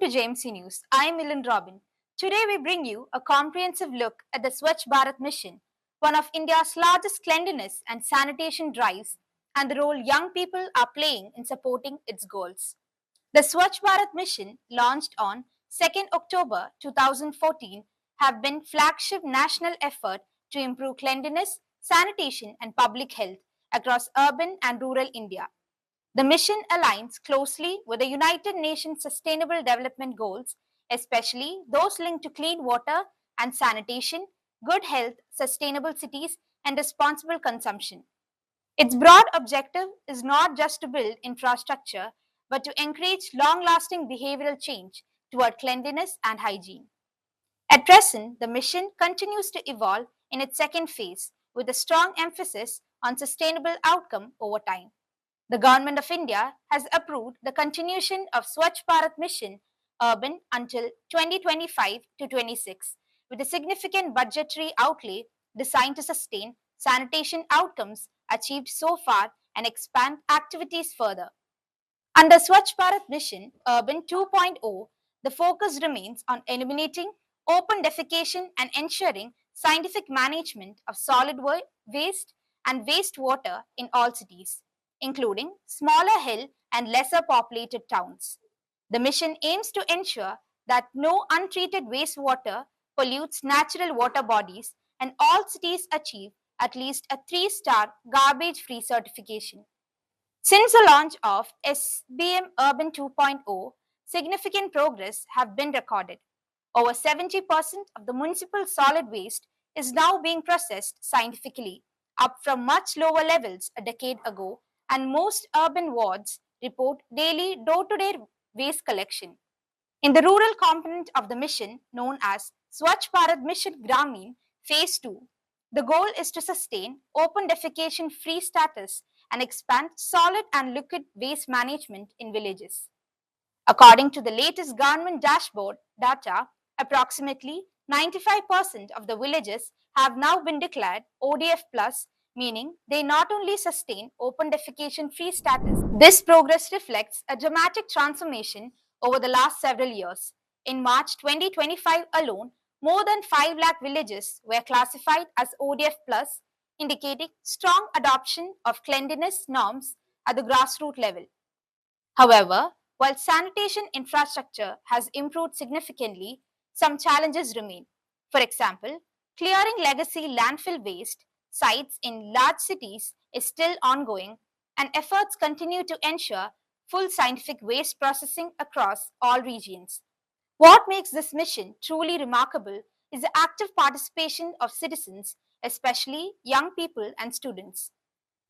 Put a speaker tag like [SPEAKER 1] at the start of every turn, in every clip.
[SPEAKER 1] to JMC News. I am Milan Robin. Today we bring you a comprehensive look at the Swachh Bharat Mission, one of India's largest cleanliness and sanitation drives, and the role young people are playing in supporting its goals. The Swachh Bharat Mission, launched on 2nd October 2014, have been flagship national effort to improve cleanliness, sanitation and public health across urban and rural India. The mission aligns closely with the United Nations Sustainable Development Goals, especially those linked to clean water and sanitation, good health, sustainable cities, and responsible consumption. Its broad objective is not just to build infrastructure, but to encourage long lasting behavioral change toward cleanliness and hygiene. At present, the mission continues to evolve in its second phase with a strong emphasis on sustainable outcome over time. The Government of India has approved the continuation of Swachh Bharat Mission Urban until 2025 to 26, with a significant budgetary outlay designed to sustain sanitation outcomes achieved so far and expand activities further. Under Swachh Bharat Mission Urban 2.0, the focus remains on eliminating open defecation and ensuring scientific management of solid waste and wastewater in all cities, including smaller hill and lesser populated towns. The mission aims to ensure that no untreated wastewater pollutes natural water bodies and all cities achieve at least a 3-star garbage free certification. Since the launch of SBM Urban 2.0, significant progress have been recorded. Over 70% of the municipal solid waste is now being processed scientifically, up from much lower levels a decade ago, and most urban wards report daily door-to-door waste collection. In the rural component of the mission, known as Swachh Bharat Mission Gramin Phase 2, the goal is to sustain open defecation free status and expand solid and liquid waste management in villages. According to the latest government dashboard data, approximately 95% of the villages have now been declared ODF plus, meaning they not only sustain open defecation free status. This progress reflects a dramatic transformation over the last several years. In March 2025 alone, more than 5 lakh villages were classified as ODF plus, indicating strong adoption of cleanliness norms at the grassroots level. However, while sanitation infrastructure has improved significantly, some challenges remain. For example, clearing legacy landfill waste sites in large cities is still ongoing, and efforts continue to ensure full scientific waste processing across all regions. What makes this mission truly remarkable is the active participation of citizens, especially young people and students.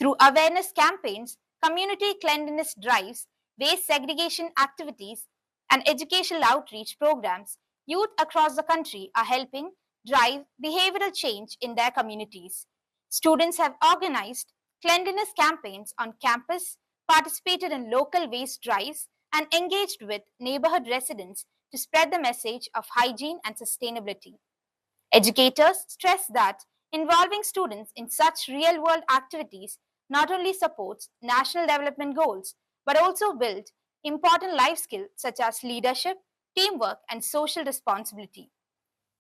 [SPEAKER 1] Through awareness campaigns, community cleanliness drives, waste segregation activities, and educational outreach programs, youth across the country are helping drive behavioral change in their communities. Students have organized cleanliness campaigns on campus, participated in local waste drives, and engaged with neighborhood residents to spread the message of hygiene and sustainability. Educators stress that involving students in such real world activities not only supports national development goals but also builds important life skills such as leadership, teamwork, and social responsibility.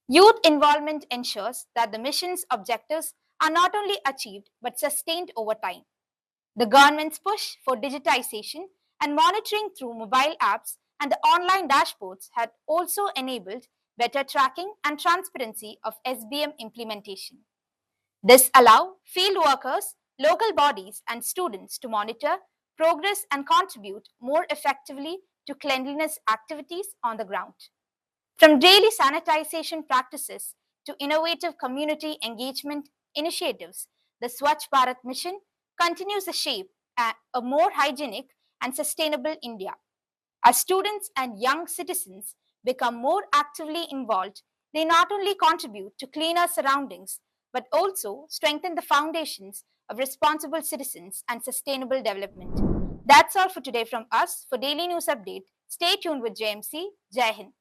[SPEAKER 1] Youth involvement ensures that the mission's objectives are not only achieved but sustained over time. The government's push for digitization and monitoring through mobile apps and the online dashboards had also enabled better tracking and transparency of SBM implementation. This allows field workers, local bodies, and students to monitor progress and contribute more effectively to cleanliness activities on the ground. From daily sanitization practices to innovative community engagement initiatives, the Swachh Bharat mission continues to shape a more hygienic and sustainable India. As students and young citizens become more actively involved, they not only contribute to cleaner surroundings but also strengthen the foundations of responsible citizens and sustainable development. That's all for today from us. For daily news update, stay tuned with JMC. Jai Hind.